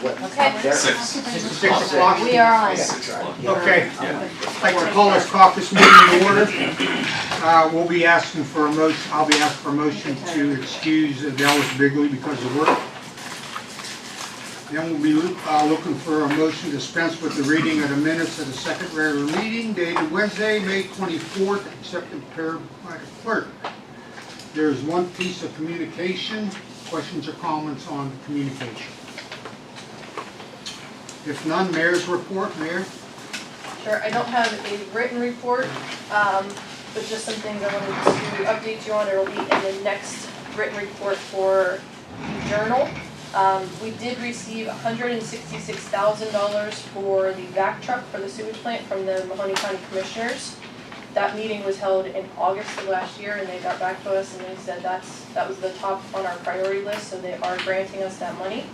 what, Okay. up there? 6. 6 o'clock? We are on. 6 o'clock. Okay. Yeah. I'd like to call this caucus meeting to order. We'll be asking for a motion, I'll be asking for a motion to excuse Dallas Bigley because of work. Then we'll be looking for a motion to dispense with the reading of the minutes of the second regular meeting dated Wednesday, May 24th, accepted prepared by the clerk. There's one piece of communication. Questions or comments on communication? If none, Mayor's report. Mayor? Sure, I don't have a written report, but just some things I wanted to update you on. It'll be in the next written report for the Journal. We did receive $166,000 for the vac truck for the sewage plant from the Mahoney County Commissioners. That meeting was held in August of last year, and they got back to us and they said that was the top on our priority list, so they are granting us that money.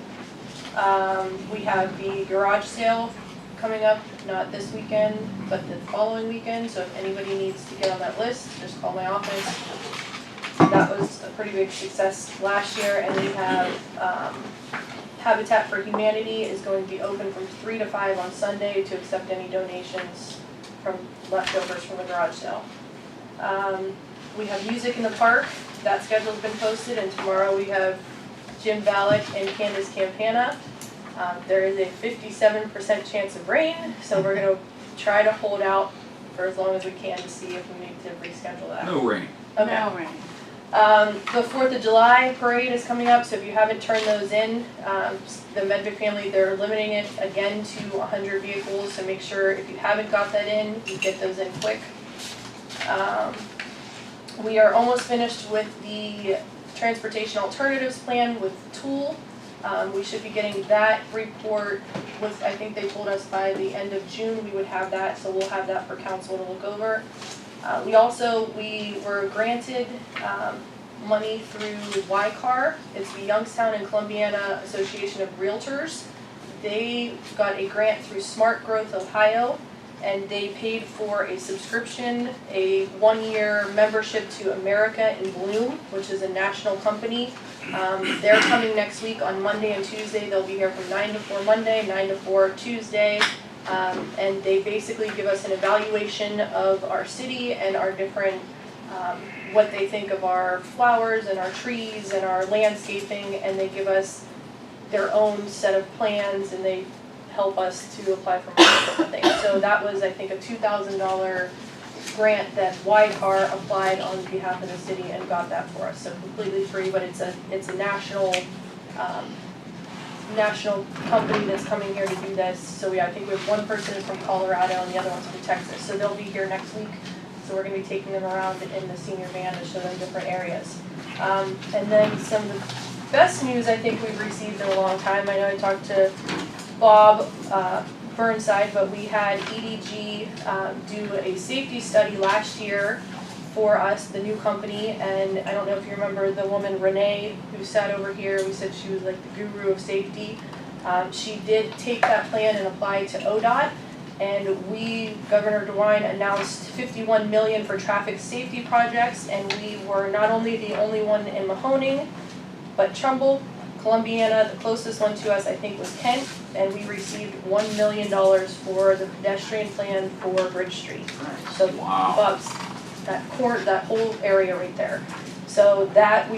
We have the garage sale coming up, not this weekend, but the following weekend, so if anybody needs to get on that list, just call my office. That was a pretty big success last year, and we have Habitat for Humanity is going to be open from 3 to 5 on Sunday to accept any donations from leftovers from the garage sale. We have music in the park. That schedule's been posted, and tomorrow we have Jim Valek and Candace Campana. There is a 57% chance of rain, so we're going to try to hold out for as long as we can to see if we need to reschedule that. No rain. Okay. No rain. The 4th of July parade is coming up, so if you haven't turned those in, the Medvick family, they're limiting it again to 100 vehicles, so make sure if you haven't got that in, you get those in quick. We are almost finished with the transportation alternatives plan with Tool. We should be getting that report with, I think they told us by the end of June we would have that, so we'll have that for council to look over. We were granted money through YCAR. It's the Youngstown and Columbiana Association of Realtors. They got a grant through Smart Growth Ohio, and they paid for a subscription, a 1-year membership to America in Bloom, which is a national company. They're coming next week on Monday and Tuesday. They'll be here from 9 to 4 Monday, 9 to 4 Tuesday. And they basically give us an evaluation of our city and our different, what they think of our flowers and our trees and our landscaping, and they give us their own set of plans, and they help us to apply for many different things. So that was, I think, a $2,000 grant that YCAR applied on behalf of the city and got that for us. So completely free, but it's a national company that's coming here to do this. So I think we have one person from Colorado and the other one's from Texas. So they'll be here next week. So we're going to be taking them around in the senior van to show them different areas. And then some of the best news I think we've received in a long time. I know I talked to Bob Burnside, but we had EDG do a safety study last year for us, the new company, and I don't know if you remember the woman Renee who sat over here. We said she was like the guru of safety. She did take that plan and apply it to ODOT, and Governor DeWine announced $51 million for traffic safety projects, and we were not only the only one in Mahoning, but Trumbull, Columbiana, the closest one to us I think was Kent, and we received $1 million for the pedestrian plan for Bridge Street. So Wow. Bob's, that whole area right there. So that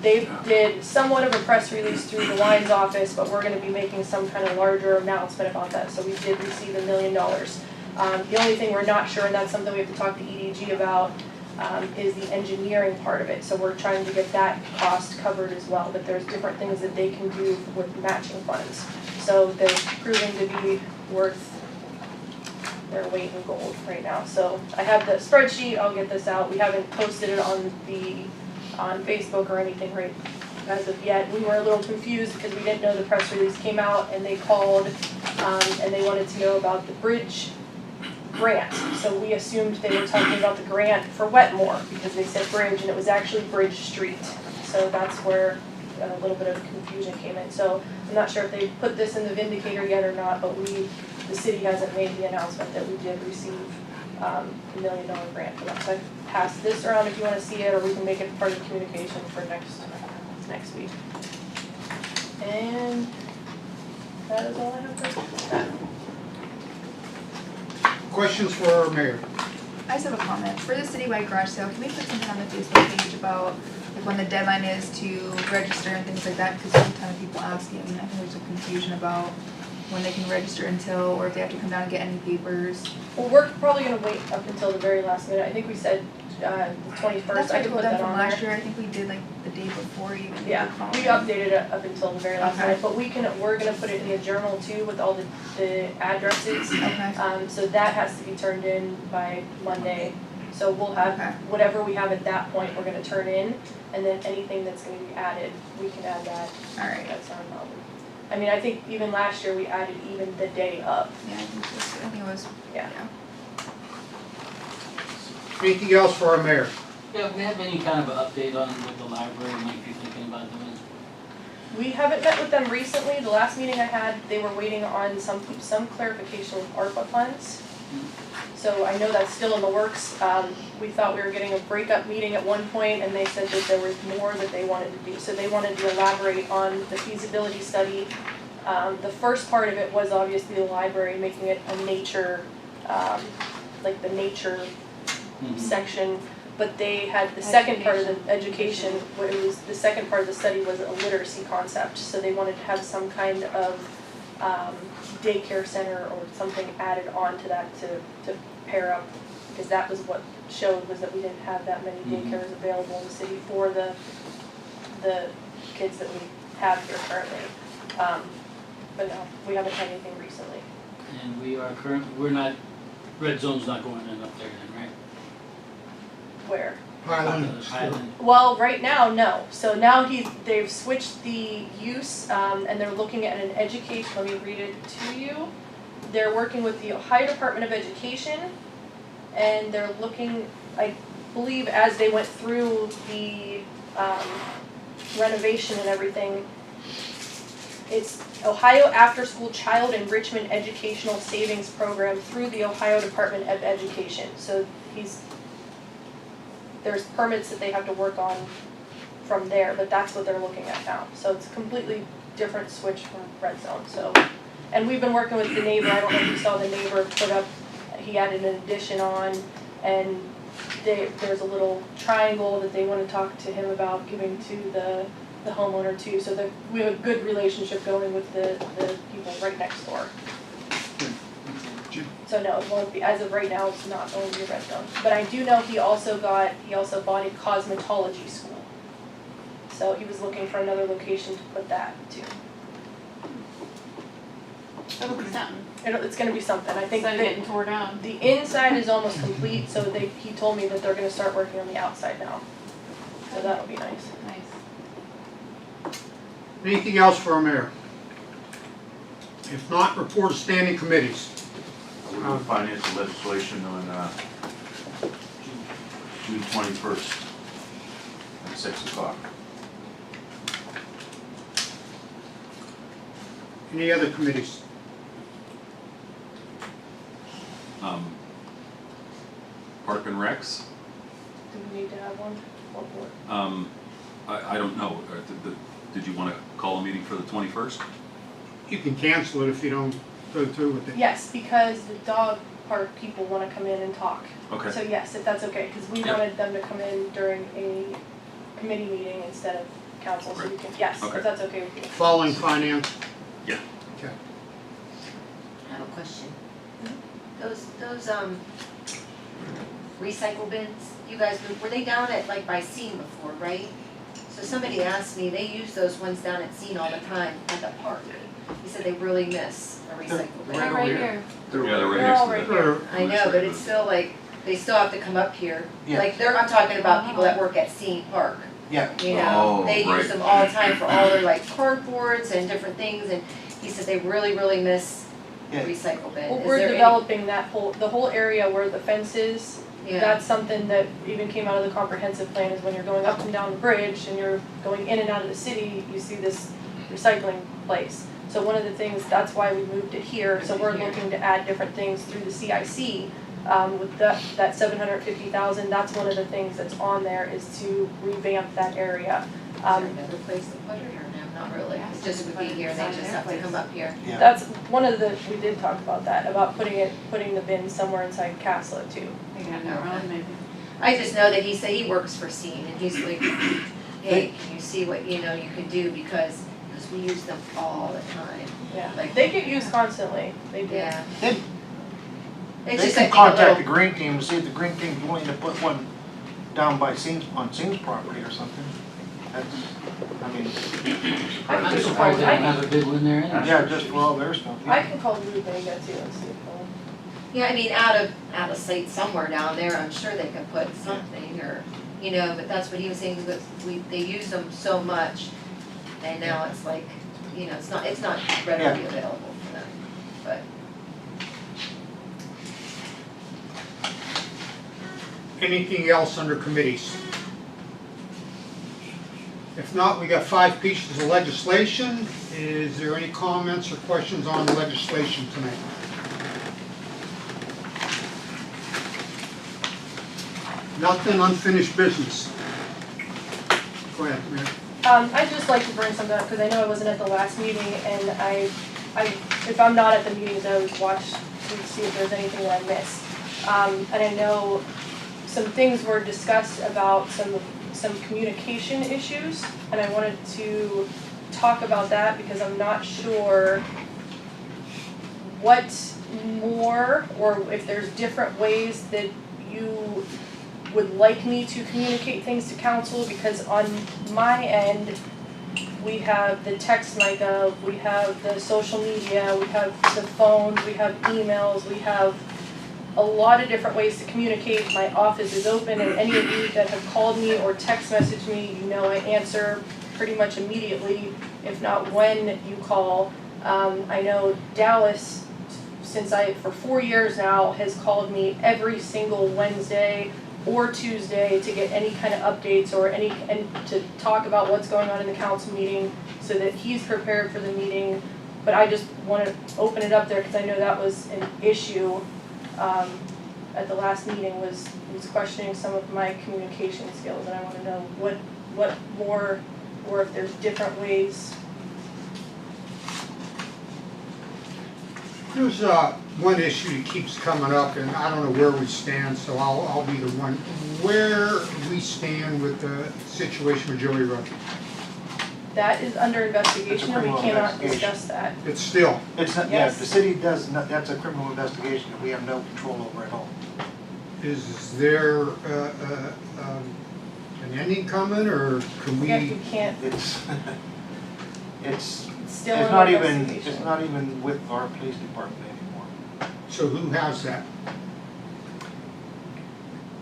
they did somewhat of a press release through the Lions office, but we're gonna be making some kind of larger announcement about that. So we did receive $1 million. The only thing we're not sure, and that's something we have to talk to EDG about, is the engineering part of it. So we're trying to get that cost covered as well, but there's different things that they can do with matching funds. So they're proving to be worth their weight in gold right now. So I have the spreadsheet, I'll get this out. We haven't posted it on Facebook or anything right as of yet. We were a little confused because we didn't know the press release came out, and they called and they wanted to know about the bridge grant. So we assumed they were talking about the grant for Wetmore because they said bridge and it was actually Bridge Street. So that's where a little bit of confusion came in. So I'm not sure if they put this in the Vindicator yet or not, but the city hasn't made the announcement that we did receive $1 million grant for that. So I passed this around if you want to see it, or we can make it part of communication for next week. And That is all I have for that. Questions for our mayor? I just have a comment. For the citywide garage sale, can we put something on the Facebook page about like when the deadline is to register and things like that? Because there's a ton of people asking, and I think there's a confusion about when they can register until, or if they have to come down and get any papers. Well, we're probably gonna wait up until the very last minute. I think we said, the 21st. That's I what I can told put them that from on last there. year. I think we did like the day before even. Yeah, we updated it up until the very last Okay. minute, but we're gonna put it in the journal too with all the addresses. Okay. So that has to be turned in by Monday. So we'll have, Okay. whatever we have at that point, we're gonna turn in, and then anything that's gonna be added, we can add that. Alright. That's not a problem. I mean, I think even last year, we added even the day of. Yeah, I think it was, Yeah. Anything else for our mayor? Yeah, we have any kind of an update on what the library might be thinking about doing? We haven't met with them recently. The last meeting I had, they were waiting on some clarification with ARPA funds. So I know that's still in the works. We thought we were getting a breakup meeting at one point, and they said that there was more that they wanted to do. So they wanted to elaborate on the feasibility study. The first part of it was obviously the library, making it a nature, like the nature section. But they had the second part of the education, where it was, the second part of the study was a literacy concept. So they wanted to have some kind of daycare center or something added on to that to pair up, because that was what showed, was that we didn't have that many daycares available in the city for the kids that we have here currently. But no, we haven't had anything recently. And we're not, red zone's not going in up there then, right? Where? Highland. Highland. Well, right now, no. So now they've switched the use, and they're looking at an education, let me read it to you. They're working with the Ohio Department of Education, and they're looking, I believe, as they went through the renovation and everything, it's Ohio After School Child Enrichment Educational Savings Program through the Ohio Department of Education. So there's permits that they have to work on from there, but that's what they're looking at now. So it's a completely different switch from red zone, so. And we've been working with the neighbor, I don't know if you saw the neighbor put up, he added an addition on, and there's a little triangle that they want to talk to him about giving to the homeowner too. So we have a good relationship going with the people right next door. So no, it won't be, as of right now, it's not going to be a red zone. But I do know he also bought a cosmetology school. So he was looking for another location to put that too. That'll be something. It's gonna be something, I think Instead of that getting tore down. the inside is almost complete, so he told me that they're gonna start working on the outside now. So that'll be nice. Nice. Anything else for our mayor? If not, report of standing committees. We're doing financial legislation on June 21st at 6 o'clock. Any other committees? Park and Recs, Do we need to have one? One more? I don't know, did you want to call a meeting for the 21st? You can cancel it if you don't go through with it. Yes, because the dog park people wanna come in and talk. Okay. So yes, if that's okay, cause we Yeah. wanted them to come in during a committee meeting instead of council, so we can, yes, Okay. if that's okay with you. Following finance? Yeah. Okay. I have a question. Those recycle bins, you guys, were they down at, like, by Scene before, right? So somebody asked me, they use those ones down at Scene all the time at the park. He said they really miss a recycle bin. They're right here. Yeah, they're right They're next all to right the. here. I know, but it's still like, they still have to come up here. Yeah. Like, I'm talking about people that work at Scene Park. Yeah. You know, Oh, they use right. them all the time for all their, like, cardboards and different things, and he said they really, really miss Yeah. recycle bin. Well, Is we're there any- developing the whole area where the fence is. Yeah. That's something that even came out of the comprehensive plan, is when you're going up and down the bridge and you're going in and out of the city, you see this recycling place. So one of the things, that's why we moved it here, so we're looking to add different things through the CIC. With that 750,000, that's one of the things that's on there, is to revamp that area. Is there another place to put it or no? not really, it just would be here, and they just have to come up here. Yeah. That's one of the, we did talk about that, about putting the bin somewhere inside Castle too. They got their own maybe. I just know that he said he works for Scene, and he's like, hey, can you see what, you can do, because we use them all the time. Yeah, Like- they get used constantly, they do. Yeah. They, It's they just, I can think, a contact the little, green team and see if the green team's willing to put one down by Seams, on Seams property or something. That's, I mean, I'm can surprised they call- don't have a big one there anyway. yeah, just for all their stuff. I can call Lou Vega too and see if they'll. yeah, I mean, out of sight somewhere down there, I'm sure they could put something, or, but that's what he was saying, that they use them so much, and now it's like, it's not readily available for them, but. Anything else under committees? If not, we got 5 pieces of legislation. Is there any comments or questions on the legislation tonight? Nothing, unfinished business. Go ahead, Mayor. I'd just like to bring something up, because I know I wasn't at the last meeting, and I, if I'm not at the meetings, I always watch to see if there's anything that I missed. And I know some things were discussed about some communication issues, and I wanted to talk about that because I'm not sure what more, or if there's different ways that you would like me to communicate things to council, because on my end, we have the text MyGov, we have the social media, we have the phones, we have emails, we have a lot of different ways to communicate. My office is open, and any of you that have called me or text messaged me, I answer pretty much immediately, if not when you call. I know Dallas, for 4 years now, has called me every single Wednesday or Tuesday to get any kind of updates and to talk about what's going on in the council meeting so that he's prepared for the meeting. But I just want to open it up there because I know that was an issue at the last meeting, was questioning some of my communication skills, and I want to know what more, or if there's different ways. There's one issue that keeps coming up, and I don't know where we stand, so I'll be the one. Where we stand with the situation with Joey Road. That is under investigation, and we criminal cannot investigation. discuss that. It's still, It's not, Yes. the city does not, that's a criminal investigation that we have no control over at all. is there an ending coming, or can Yeah, we? we can't, It's, it's, it's still it's under not even, investigation. it's not even with our police department anymore. So who has that?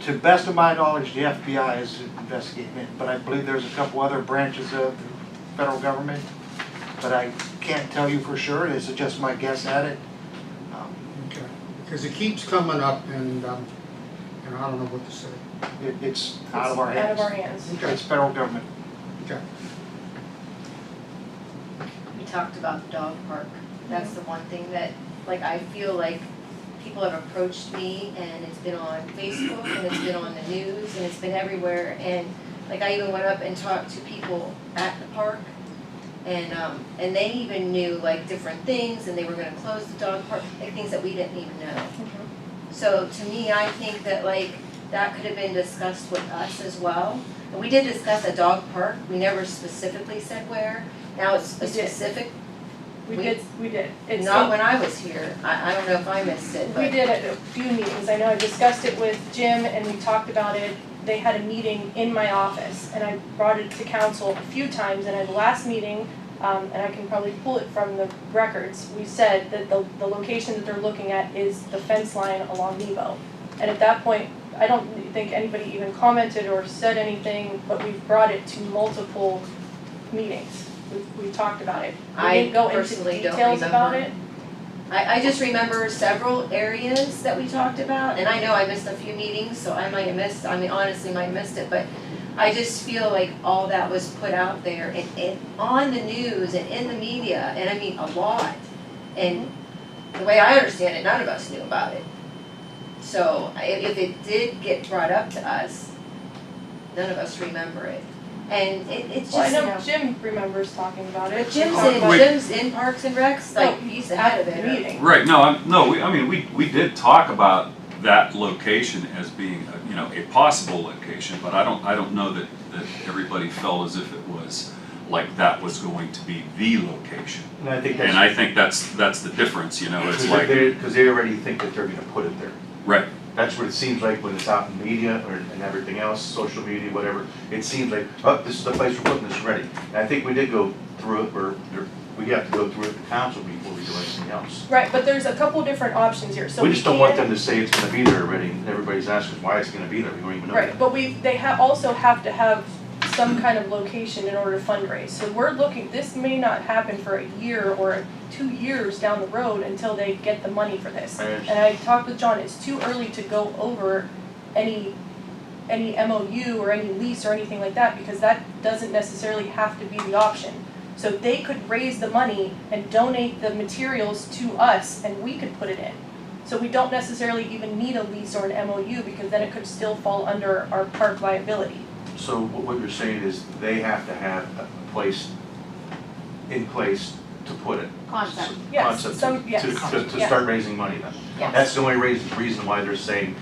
To the best of my knowledge, the FBI is investigating it, but I believe there's a couple other branches of the federal government, but I can't tell you for sure, this is just my guess at it. Okay, because it keeps coming up, and I don't know what to say. It's out of our It's out of our hands. hands. Okay, It's federal government. okay. We talked about the dog park. That's the one thing that, I feel like people have approached me, and it's been on Facebook, and it's been on the news, and it's been everywhere, and I even went up and talked to people at the park, and they even knew different things, and they were gonna close the dog park, things that we didn't even know. So to me, I think that that could have been discussed with us as well. And we did discuss a dog park, we never specifically said where. Now it's a We did. specific, We did. It's not when I was here, I don't know if I missed it, but. We did at a few meetings. I know I discussed it with Jim, and we talked about it. They had a meeting in my office, and I brought it to council a few times, and at the last meeting, and I can probably pull it from the records, we said that the location that they're looking at is the fence line along Nebo. And at that point, I don't think anybody even commented or said anything, but we've brought it to multiple meetings. We talked about it. We I didn't go into personally don't details about remember. it. I just remember several areas that we talked about, and I know I missed a few meetings, so I might have missed, honestly might have missed it, but I just feel like all that was put out there and on the news and in the media, and I mean a lot. And the way I understand it, none of us knew about it. So if it did get brought up to us, none of us remember it. And it's Well, I just, know Jim remembers talking about it. but Jim's We talked about it. Jim's in Parks and Recs, like, No, he's ahead of at the it. meeting. Right, no, I mean, we did talk about that location as being, a possible location, but I don't know that everybody felt as if it was like that was going to be the location. And I think And I think that's the difference, it's like, because they already think that they're gonna put it there. right, That's what it seems like when it's out in media and everything else, social media, whatever. It seems like, oh, this is the place we're putting this ready. And I think we did go through it, or we have to go through it at the council before we do anything else. Right, but there's a couple different options here, so We we just don't want can- them to say it's gonna be there already, and everybody's asking why it's gonna be there, we don't even know. Right, but they also have to have some kind of location in order to fundraise. So we're looking, this may not happen for a year or 2 years down the road until they get the money for this. I understand. And I talked with John, it's too early to go over any MOU or any lease or anything like that, because that doesn't necessarily have to be the option. So they could raise the money and donate the materials to us and we could put it in. So we don't necessarily even need a lease or an MOU, because then it could still fall under our park liability. So what you're saying is they have to have a place in place to put it. Concept. Yes, Concept some- to- yes, to yeah. start raising money then. Yes. That's the only reason why they're saying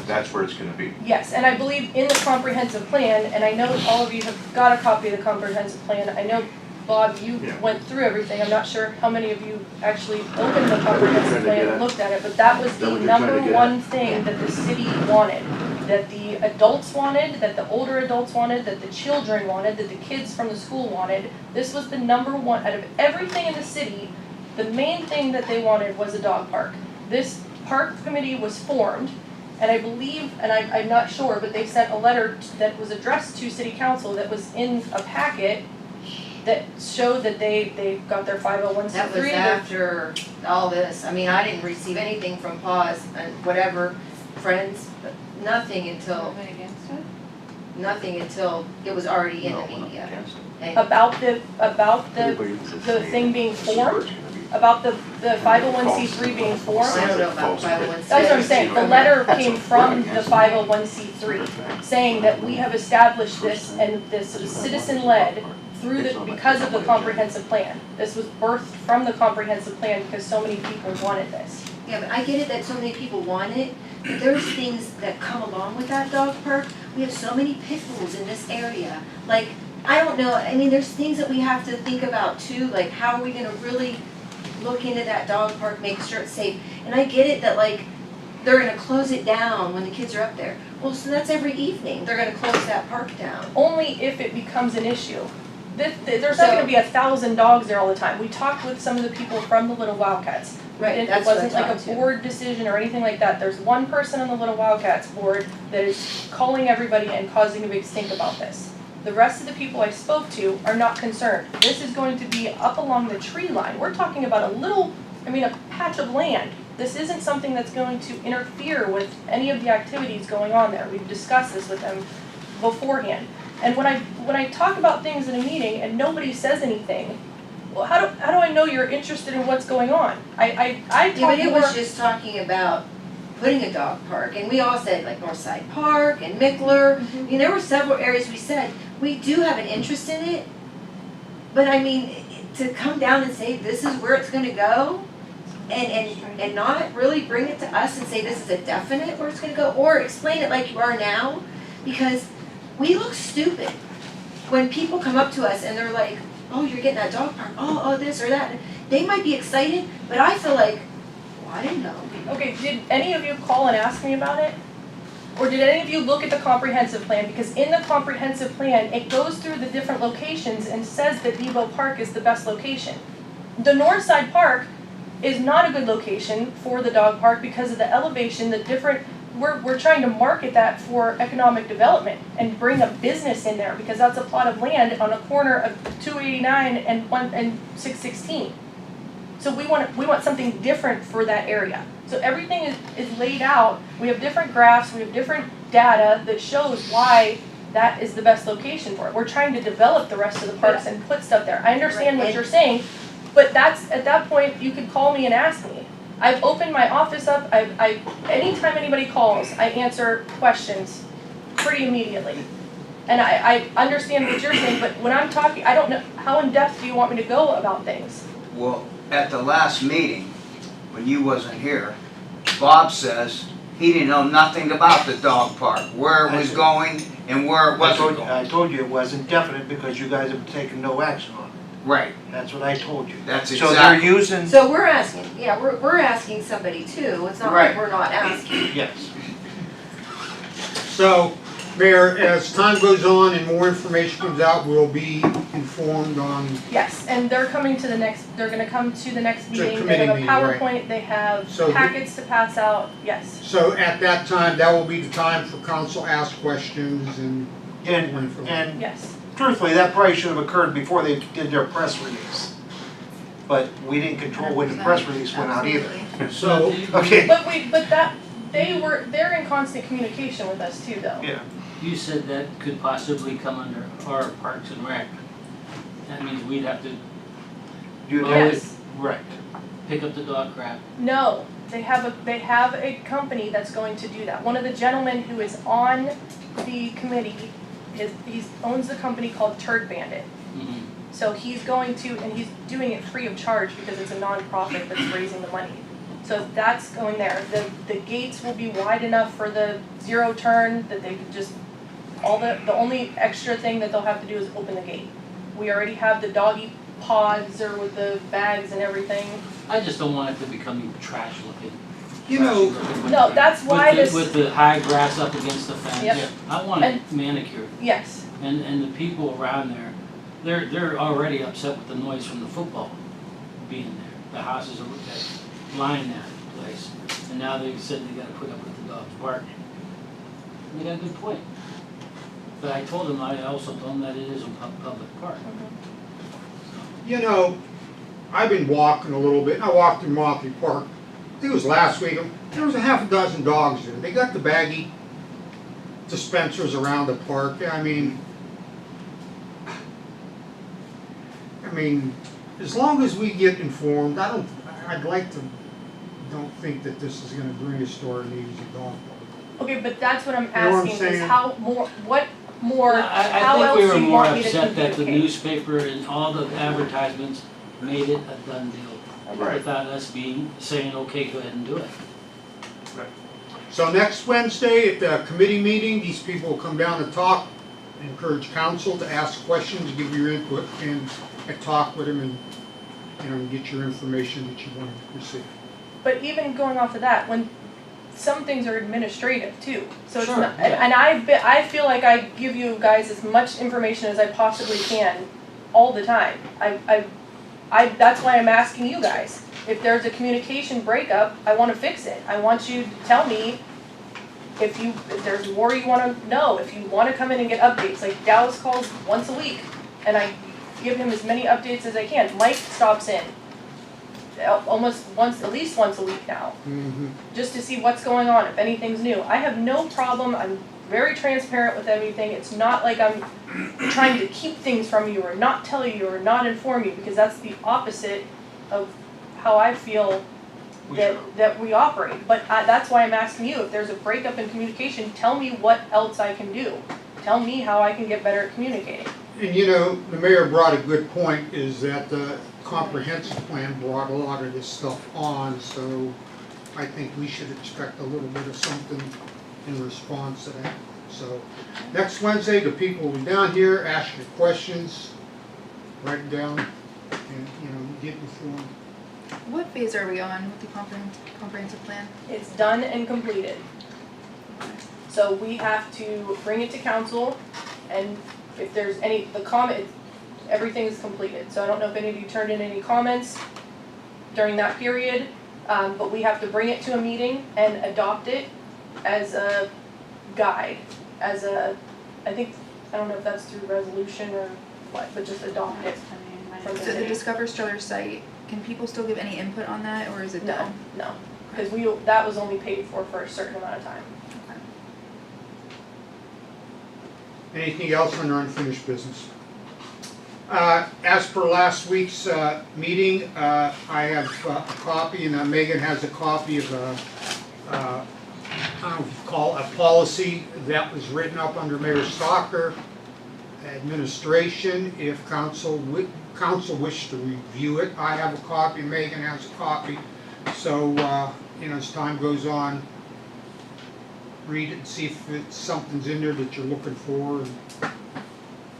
that's where it's gonna be. Yes, and I believe in the comprehensive plan, and I know all of you have got a copy of the comprehensive plan. I know, Bob, you Yeah. went through everything. I'm not sure how many of you actually opened the comprehensive plan and looked at it, but that was Is that the what you're trying to number get at? one thing that the city wanted. That the adults wanted, that the older adults wanted, that the children wanted, that the kids from the school wanted. This was the number one, out of everything in the city, the main thing that they wanted was a dog park. This park committee was formed, and I believe, and I'm not sure, but they sent a letter that was addressed to city council that was in a packet that showed that they got their 501c3. That was after all this, I mean, I didn't receive anything from Paws and whatever, friends, but nothing until Everybody against it? nothing until it was already in No, the we're not media. against it. And About the Everybody was the thing being this is where formed, it's gonna be. about the 501c3 being formed. I don't know about 501c3. That's what I'm saying, the letter came from the 501c3, saying that we have established this and this is citizen-led through because of the comprehensive plan. This was birthed from the comprehensive plan because so many people wanted this. Yeah, but I get it that so many people want it, but there's things that come along with that dog park. We have so many pit bulls in this area. Like, I don't know, I mean, there's things that we have to think about too, like how are we gonna really look into that dog park, make sure it's safe? And I get it that like, they're gonna close it down when the kids are up there. Well, so that's every evening, they're gonna close that park down. Only if it becomes an issue. There's not gonna be 1,000 dogs there all the time. We talked with some of the people from the Little Wildcats. Right, It that's what I wasn't like thought a too. board decision or anything like that. There's one person on the Little Wildcats board that is calling everybody and causing a big stink about this. The rest of the people I spoke to are not concerned. This is going to be up along the tree line. We're talking about a patch of land. This isn't something that's going to interfere with any of the activities going on there. We've discussed this with them beforehand. And when I talk about things in a meeting and nobody says anything, well, how do I know you're interested in what's going on? I Yeah, but talk it more. was just talking about putting a dog park, and we all said like Northside Park and Mickler. I mean, there were several areas we said, we do have an interest in it, but I mean, to come down and say this is where it's gonna go, and not really bring it to us and say this is a definite where it's gonna go, or explain it like you are now, because we look stupid when people come up to us and they're like, oh, you're getting that dog park, oh, this or that. They might be excited, but I feel like, well, I didn't know. Okay, did any of you call and ask me about it? Or did any of you look at the comprehensive plan? Because in the comprehensive plan, it goes through the different locations and says that Depot Park is the best location. The Northside Park is not a good location for the dog park because of the elevation, the different, we're trying to market that for economic development and bring a business in there because that's a plot of land on a corner of 289 and 616. So we want something different for that area. So everything is laid out. We have different graphs, we have different data that shows why that is the best location for it. We're trying to develop the rest of the parks and put stuff there. I understand what you're saying, but that's, at that point, you could call me and ask me. I've opened my office up, anytime anybody calls, I answer questions pretty immediately. And I understand what you're saying, but when I'm talking, I don't know, how in-depth do you want me to go about things? Well, at the last meeting, when you wasn't here, Bob says he didn't know nothing about the dog park, where it was going and where it wasn't going. I told you it wasn't definite because you guys have taken no action on it. Right, That's what I told you. that's So they're exactly, using, So we're asking, yeah, we're asking somebody too, it's not like Right. we're not asking. yes. So, Mayor, as time goes on and more information comes out, we'll be informed on, Yes, and they're coming to the next, they're gonna come to the next To meeting, they committee have a meeting, right. PowerPoint, they have So the- packets to pass out, yes. so at that time, that will be the time for council to ask questions and more And, information. and Yes, truthfully, that probably should have occurred before they did their press release. But we didn't control when the press release went out either. Absolutely. So, Okay. but that, they're in constant communication with us too, though. Yeah. You said that could possibly come under our Parks and Rec. That means we'd have to Do Well, that, Yes, right. pick up the dog crap. no, they have a company that's going to do that. One of the gentlemen who is on the committee, he owns the company called Turd Bandit. Mhm. So he's going to, and he's doing it free of charge because it's a nonprofit that's raising the money. So that's going there. The gates will be wide enough for the zero turn that they could just, the only extra thing that they'll have to do is open the gate. We already have the doggy pods or with the bags and everything. I just don't want it to become trash looking. you know, No, that's why this, With the high grass up against the fence. Yep. I want it manicured. yes, And the people around there, they're already upset with the noise from the football being there. The houses are that line that place. And now they said they gotta put up with the dogs barking. And they got a good point. But I told them, I also told them that it is a public park. you know, I've been walking a little bit, and I walked in Monty Park. I think it was last week, there was a half a dozen dogs there. They got the baggie dispensers around the park. I mean, as long as we get informed, don't think that this is gonna bring us to our knees a dog park. okay, but that's what I'm know what I'm asking, is saying? how more, what more, I how think else we do were you more want me to upset that the communicate? newspaper and all the advertisements made it a done deal. Right. Without us saying, okay, go ahead and do it. So next Wednesday at the committee meeting, these people will come down and talk, encourage council to ask questions, give your input, and talk with them and get your information that you want to receive. But even going off of that, when some things are administrative too, so it's Sure, not, yeah. and I feel like I give you guys as much information as I possibly can all the time. That's why I'm asking you guys. If there's a communication breakup, I wanna fix it. I want you to tell me if there's more you wanna know, if you wanna come in and get updates, like Dallas calls once a week, and I give him as many updates as I can. Mike stops in almost at least once a week now, just to see what's going on, if anything's new. I have no problem, I'm very transparent with everything. It's not like I'm trying to keep things from you or not tell you or not inform you, because that's the opposite of how I feel that we operate. But that's why I'm asking you, if there's a breakup in communication, tell me what else I can do. Tell me how I can get better at communicating. And you know, the mayor brought a good point, is that the comprehensive plan brought a lot of this stuff on, so I think we should expect a little bit of something in response to that. So next Wednesday, the people will be down here, ask your questions, write it down, and get informed. What phase are we on with the comprehensive plan? It's done and completed. So we have to bring it to council, and if there's everything is completed. So I don't know if any of you turned in any comments during that period, but we have to bring it to a meeting and adopt it as a guide, I don't know if that's through resolution or what, but just adopt it from the So the city. Discover Struthers site, can people still give any input on that, or is it No, done? no, because that was only paid for a certain amount of time. Anything else under unfinished business? As per last week's meeting, I have a copy, and Megan has a copy of I don't know if you call it a policy that was written up under Mayor Stalker administration, if council wish to review it. I have a copy, Megan has a copy. So, as time goes on, read it and see if it's something's in there that you're looking for.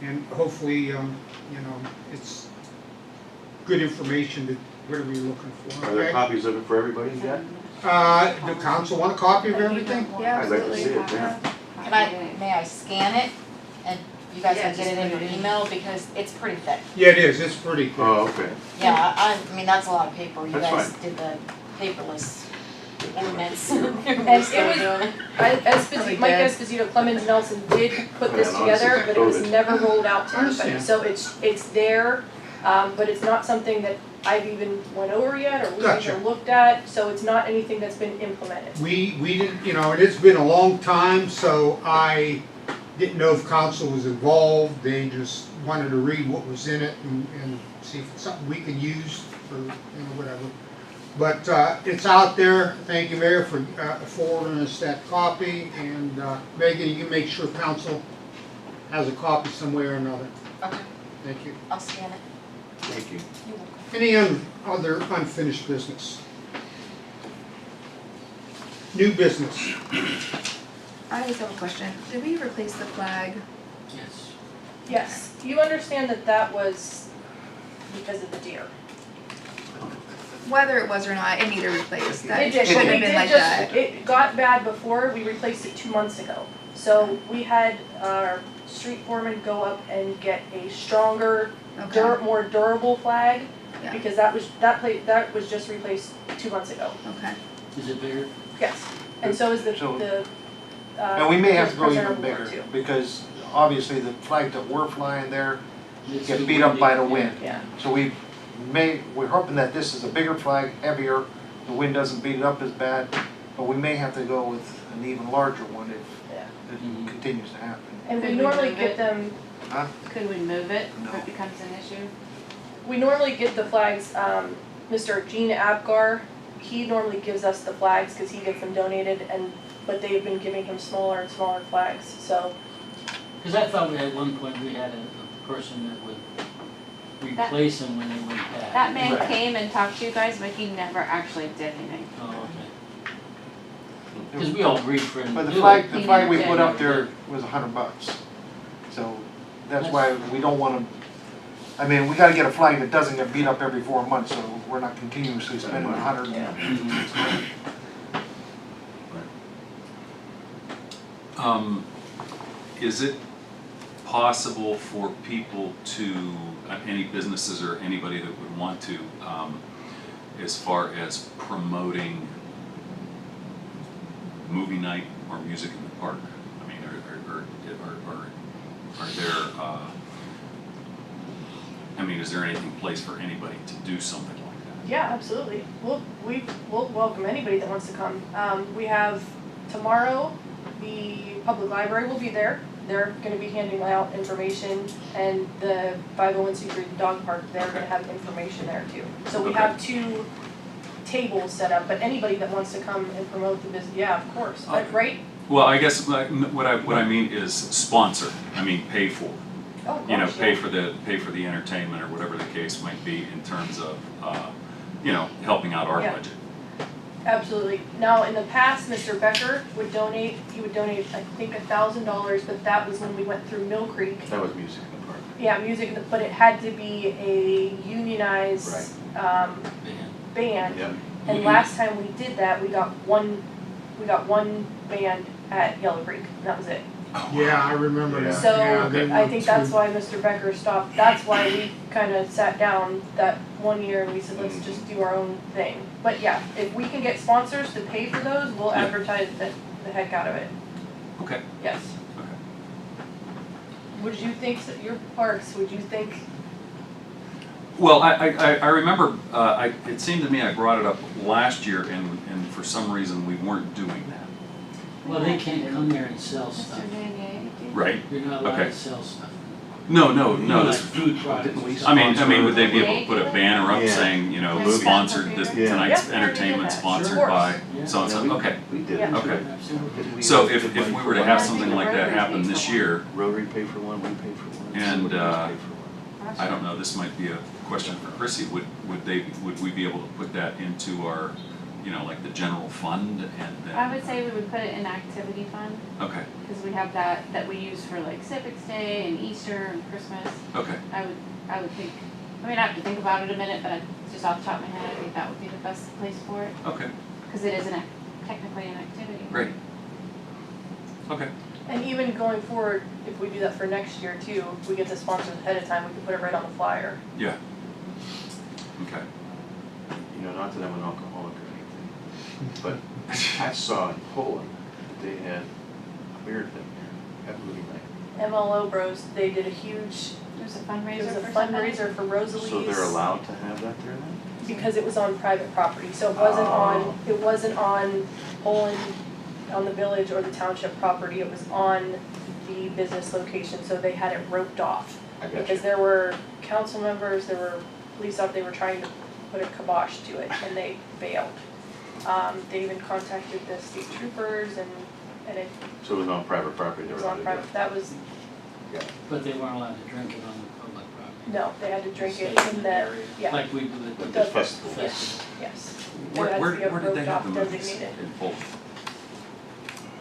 And hopefully, it's good information that whatever you're looking for. Are there Okay? copies of it for everybody yet? The council want a copy of everything? Yeah, I'd like to absolutely. see it, yeah. May I scan it and you guys can get it in your email because it's pretty thick. Yeah, it is, it's pretty good. Oh, okay. Yeah, I mean, that's a lot of paper. You That's guys fine. did the paperless ordinance. And it was, Mike Esposito, Clemens Nelson did put this Yeah, honestly, together, but it was COVID. never rolled out to I anybody. understand. So it's there, but it's not something that I've even went over yet or we've Gotcha. even looked at, so it's not anything that's been implemented. We didn't, it's been a long time, so I didn't know if council was involved. They just wanted to read what was in it and see if it's something we can use for, whatever. But it's out there. Thank you, Mayor, for forwarding us that copy. And Megan, you can make sure council has a copy some way or another. Okay, Thank you. I'll scan it. Thank you. You're welcome. Any other unfinished business? New business. I just have a question. Did we replace the flag? Yes. Yes, you understand that that was because of the deer. Whether it was or not, it needed replaced. That It did, shouldn't we have been did like just, that. it got bad before, we replaced it 2 months ago. So we had our street foreman go up and get a stronger, Okay. more durable flag. Yeah. Because that was just replaced 2 months ago. Okay. Is it bigger? Yes, and so is the So- And we may have to go prisoner even of war bigger, too. because obviously the flags that were flying there It's get too beat up by the windy, wind. Yeah, So we're hoping that this is a bigger flag, heavier, the wind doesn't beat it up as bad, but we may have to go with an even larger one if yeah. it continues to happen. And we Could we normally move get it? them, Could we move it No. if it becomes an issue? we normally get the flags, Mr. Gene Abgar, he normally gives us the flags because he gets them donated but they've been giving him smaller and smaller flags, so. Because I thought at one point we had a person that would replace them when they went bad. That man Right. came and talked to you guys, but he never actually did anything. Oh, okay. Because we all agreed for him But to the do flag, it. the He flag we did. put up there was $100. So that's why we don't want to, we gotta get a flag that doesn't get beat up every 4 months, so we're not continuously spending $100. Is it possible for people to, any businesses or anybody that would want to, as far as promoting movie night or music in the park? I mean, are there, is there anything in place for anybody to do something like that? Yeah, absolutely. We'll welcome anybody that wants to come. We have tomorrow, the public library will be there. They're gonna be handing out information, and the 501c3 dog park, they're gonna have information there too. So we Okay. have 2 tables set up, but anybody that wants to come and promote the business, yeah, of course, Okay. right? Well, I guess what I mean is sponsor, pay for. Oh, gosh, Pay yeah. for the entertainment or whatever the case might be in terms of, helping out our Yeah. budget. Absolutely. Now, in the past, Mr. Becker would donate, I think $1,000, but that was when we went through Mill Creek. That was music in the park. Yeah, music, but it had to be a unionized, Man. band. Yep. And last time we did that, we got one band at Yellow Creek, and that was it. Yeah, I remember that. So, Yeah, they I went think that's through- why Mr. Becker stopped, that's why we kinda sat down that one year and we said, let's just do our own thing. But yeah, if we can get sponsors to pay for those, we'll Yeah. advertise the heck out of it, Okay. yes. Okay. Would you think, your parks, would you think, Well, I remember, it seemed to me I brought it up last year and for some reason we weren't doing that. Well, they can't come there and sell stuff. Mr. Danier, Right? You're not allowed Okay. to sell stuff. No, Like this, food products. I mean, would they be able to put a banner up Yeah. saying, you know, Movie. sponsored, this Yeah. tonight's Yeah. entertainment Yeah. sponsored Sure. by Yeah. so-and-so, okay. We did. Yeah. Okay. Didn't we So give if money we for were to one? have something like that happen this year, Rotary paid for one, we paid for one. And, somebody else paid for one. I don't know, this might be a question for Chrissy, would we be able to put that into our, you know, like the general fund and then? I would say we would put it in activity fund, Okay, because we have that we use for like Civics Day and Easter and Christmas. okay, I would think, I mean, I have to think about it a minute, but just off the top of my head, I think that would be the best place for it, okay, because it is technically an activity. great. Okay, And even going forward, if we do that for next year too, if we get the sponsors ahead of time, we can put it right on the flyer. yeah. Okay. You know, not that I'm an alcoholic or anything, but I saw in Poland that they had a beer thing there, at movie night. MLO Bros, they did a huge, It was a it fundraiser was a for somebody. fundraiser for Rosalie's. So they're allowed to have that there then? Because it was on private property, so it Oh. wasn't on Poland, on the village or the township property, it was on the business location, so they had it roped off. I got Because you. there were council members, there were police officers, they were trying to put a kibosh to it, and they bailed. They even contacted the state troopers, and it So it was on private property, they were was allowed on to private, do that was, But they weren't allowed to drink it on the public property. no, they had to drink it Stay in the, area. yeah, Like we do at the The festival. festival. yes. Where, There has where, to be a where did they roped have off the movies? designated. In Poland?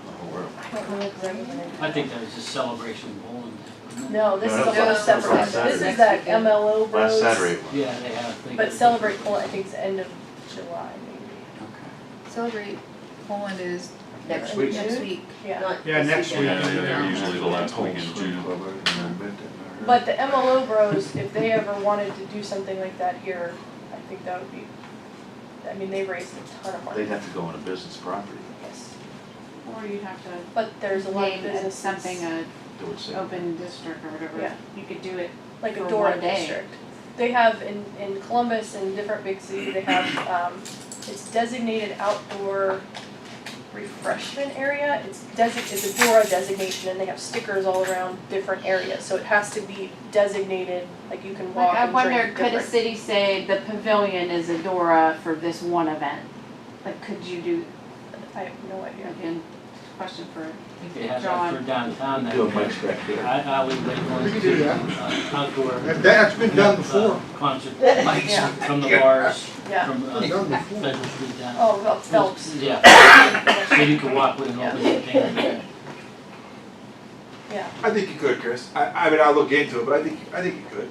The whole world. I don't know exactly what it is. I think that was just celebration bowling. wasn't it? No, this No, is a that's whole last- that's separate, last this is Saturday. that MLO Last Bros. Saturday it was. Yeah, they have. they But got- Celebrate Poland, I think it's the end of July, maybe. Okay. Celebrate Poland is Next week. next week. Yeah. Not Yeah, this next weekend. Yeah, weekend. they're usually the last Whole weekend in swim June. club, I've never been to it. But the MLO Bros, if they ever wanted to do something like that here, I think that would be, I mean, they raised a ton of money. They'd have to go on a business property, Yes, Or you'd have to but there's a lot of name it businesses. something a they would say. open district or whatever. Yeah. You could do it. Like for a Dora one day. district. They have in Columbus and different big cities, they have, it's designated outdoor refreshment area. It's a Dora designation and they have stickers all around different areas, so it has to be designated, like you can walk Like, I and wonder, drink could a different. city say the pavilion is a Dora for this one event? Like, could you do, I have no idea. again, question for, I think they have that John. for downtown. Do a Mike's back there. Alleyway going We could do to that. outdoor. That's been done before. Concert Yeah. lights from the bars, Yeah. from Done before. Federal Street down. Oh, well, Phelps. Yeah, so you could walk with an open container. Yeah. I think you could, Chris. I mean, I'll look into it, but I think you could.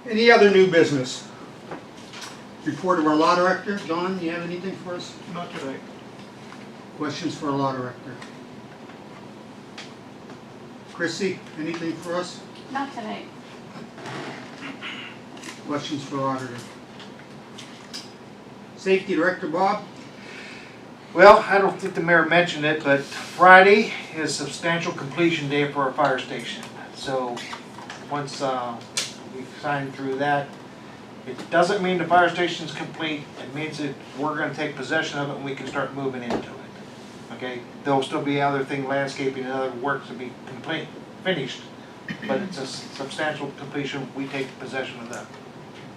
Any other new business? Report of our law director. Don, you have anything for us? Not tonight. Questions for our law director? Chrissy, anything for us? not tonight. Questions for auditor? Safety director, Bob? Well, I don't think the mayor mentioned it, but Friday is substantial completion day for our fire station. So, once we sign through that, it doesn't mean the fire station's complete. It means that we're gonna take possession of it and we can start moving into it. Okay, there'll still be other thing, landscaping and other work to be finished, but it's a substantial completion. We take possession of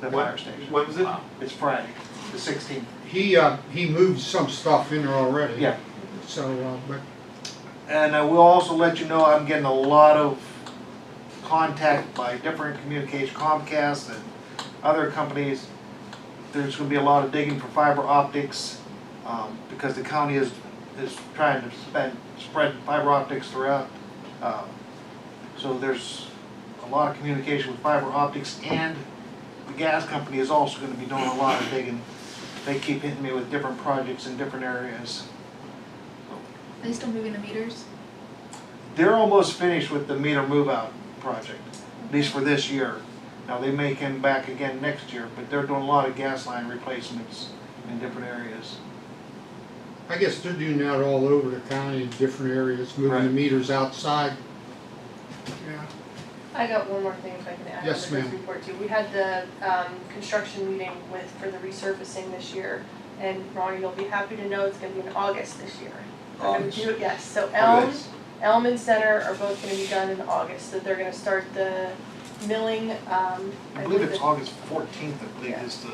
the fire station. When was it? Wow. It's Friday, the 16th. He moved some stuff in there already. Yeah. So, but And I will also let you know, I'm getting a lot of contact by different communication, Comcast and other companies. There's gonna be a lot of digging for fiber optics, because the county is trying to spread fiber optics throughout. So there's a lot of communication with fiber optics, and the gas company is also gonna be doing a lot of digging. They keep hitting me with different projects in different areas. Are they still moving the meters? They're almost finished with the meter move-out project, at least for this year. Now, they may come back again next year, but they're doing a lot of gas line replacements in different areas. I guess they're doing that all over the county in different areas, moving the Right. meters outside. Yeah. I got one more thing if I can add Yes, to this ma'am. report too. We had the construction meeting for the resurfacing this year, and Ronnie, you'll be happy to know it's gonna be in August this year. We're gonna August. do it, yes, so Okay. Elm Elm and Center are both gonna be done in August, that they're gonna start the milling, I believe it's August 14th, I believe Yeah. is the.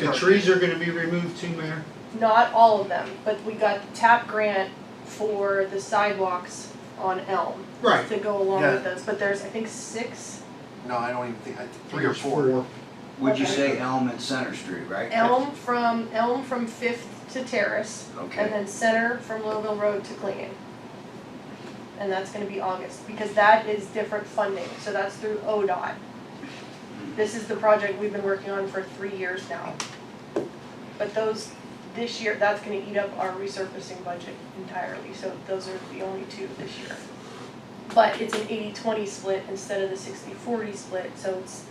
The trees are gonna be removed too, Mayor? Not all of them, but we got the TAP grant for the sidewalks on Elm Right. to go along Yeah. with those, but there's, I think, 6. No, I don't even think, 3 or 4. Would you Okay. say Elm and Center Street, right? Elm from 5th to Terrace, and Okay, then Center from Louisville Road to Clingan. And that's gonna be August, because that is different funding, so that's through ODOT. This is the project we've been working on for 3 years now. But those, this year, that's gonna eat up our resurfacing budget entirely, so those are the only 2 this year. But it's an 80-20 split instead of the 60-40 split, so it's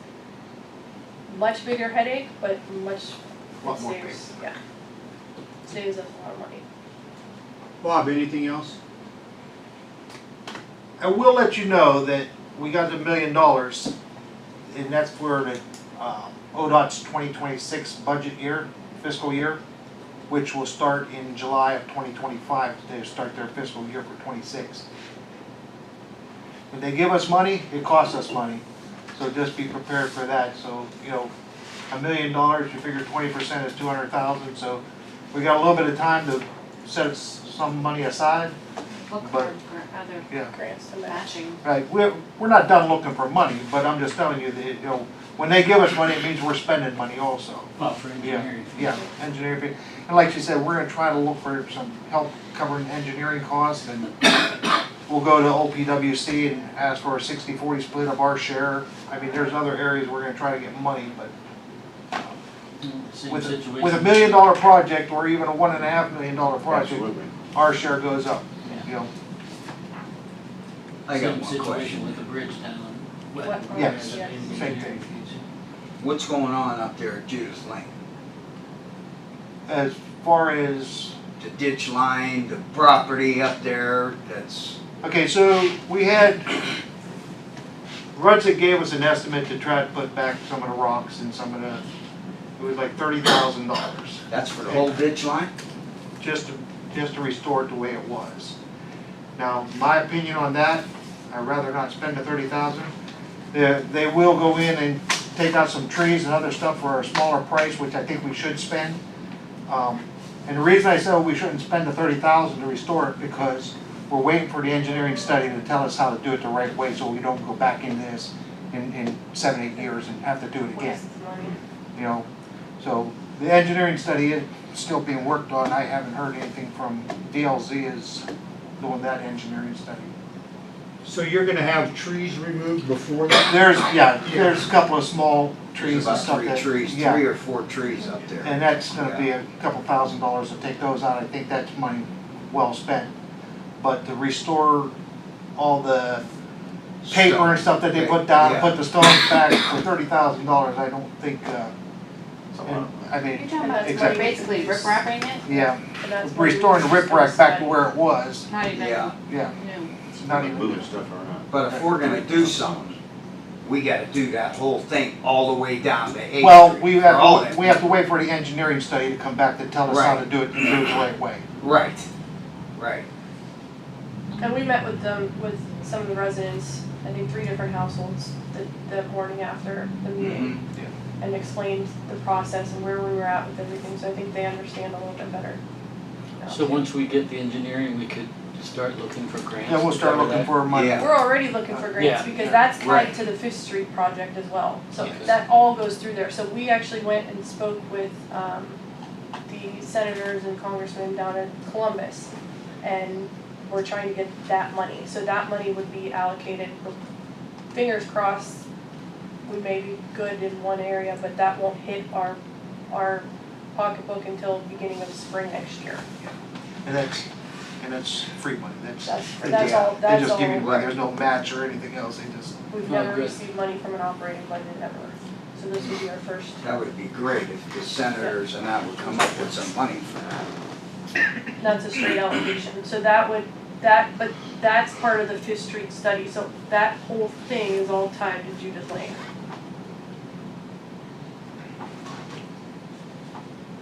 much bigger headache, but much, Lot it more saves, yeah. Saves us a lot of money. Bob, anything else? I will let you know that we got $1 million, and that's for the ODOT's 2026 budget year, fiscal year, which will start in July of 2025. They start their fiscal year for 26. When they give us money, it costs us money, so just be prepared for that. So, you know, $1 million, you figure 20% is 200,000, so we got a little bit of time to set some money aside. Look But- for other Yeah. Grants to match. matching. Right, we're not done looking for money, but I'm just telling you that, you know, when they give us money, it means we're spending money also. Well, for engineering. Yeah, engineering fee. And like she said, we're gonna try to look for some help covering engineering costs, and we'll go to OPWC and ask for a 60-40 split of our share. I mean, there's other areas we're gonna try to get money, but Same with situation. with $1 million project, or even a $1.5 million project, Absolutely. our share goes up, you know. I got Same one situation question. with the bridge down on What- Yes, yes. same thing. What's going on up there at Judith Lane? As far as The ditch line, the property up there, that's, okay, so we had, Rudzik gave us an estimate to try to put back some of the rocks and some of the, it was like $30,000, that's for the whole ditch line? just to restore it the way it was. Now, my opinion on that, I'd rather not spend the $30,000. They will go in and take out some trees and other stuff for a smaller price, which I think we should spend. And the reason I said we shouldn't spend the $30,000 to restore it, because we're waiting for the engineering study to tell us how to do it the right way, so we don't go back into this in 7-8 years and have to do it again. Waste of money. You know, so the engineering study is still being worked on. I haven't heard anything from DLZ is doing that engineering study. So you're gonna have trees removed before that? There's a couple of small There's trees and about stuff 3 that. trees, yeah. 3 or 4 trees up there. And that's gonna be a couple $1,000s to take those out. I think that's money well spent. But to restore all the paper and stuff that they put down, Yeah. put the stones back for $30,000, I don't think, and, I mean, You're talking about Exactly. basically rip wrapping it? yeah, And that's what we restoring the use for riprap back to study. where it was, Not even Yeah. yeah, new. not even. Moving stuff around. But if we're gonna do something, we gotta do that whole thing all the way down to 8th Well, Street, we or all have, that. we have to wait for the engineering study to come back to tell us how to Right. do it the right way. Right, right. And we met with them, with some of the residents, I think 3 different households, the morning after the meeting. And explained the process and where we were at with everything, so I think they understand a little bit better. now, So too. once we get the engineering, we could start looking for grants. Yeah, we'll to start cover looking that. for money. Yeah. We're already looking for grants, Yeah. because that's tied Right. to the 5th Street project as well, so Yes. that all goes through there. So we actually went and spoke with, the senators and congressmen down in Columbus, and we're trying to get that money, so that money would be allocated, fingers crossed, we may be good in one area, but that won't hit our pocketbook until beginning of spring next year. And that's free money, that's That's they just give you all. money, there's no match or anything else, they just, We've Oh, never good. received money from an operating budget ever, so this would be our first. That would be great if the senators and that would come up with some money for that. That's a straight allocation, so but that's part of the 5th Street study, so that whole thing is all tied to Judith Lane.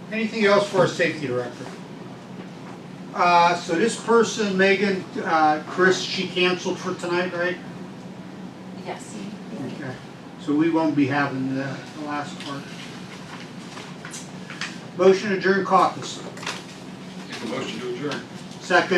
Anything else for our safety director? So this person, Megan, Chris, she canceled for tonight, right? Yes. Okay. So we won't be having the last part. Motion to adjourn caucus. Make a motion to adjourn. Second.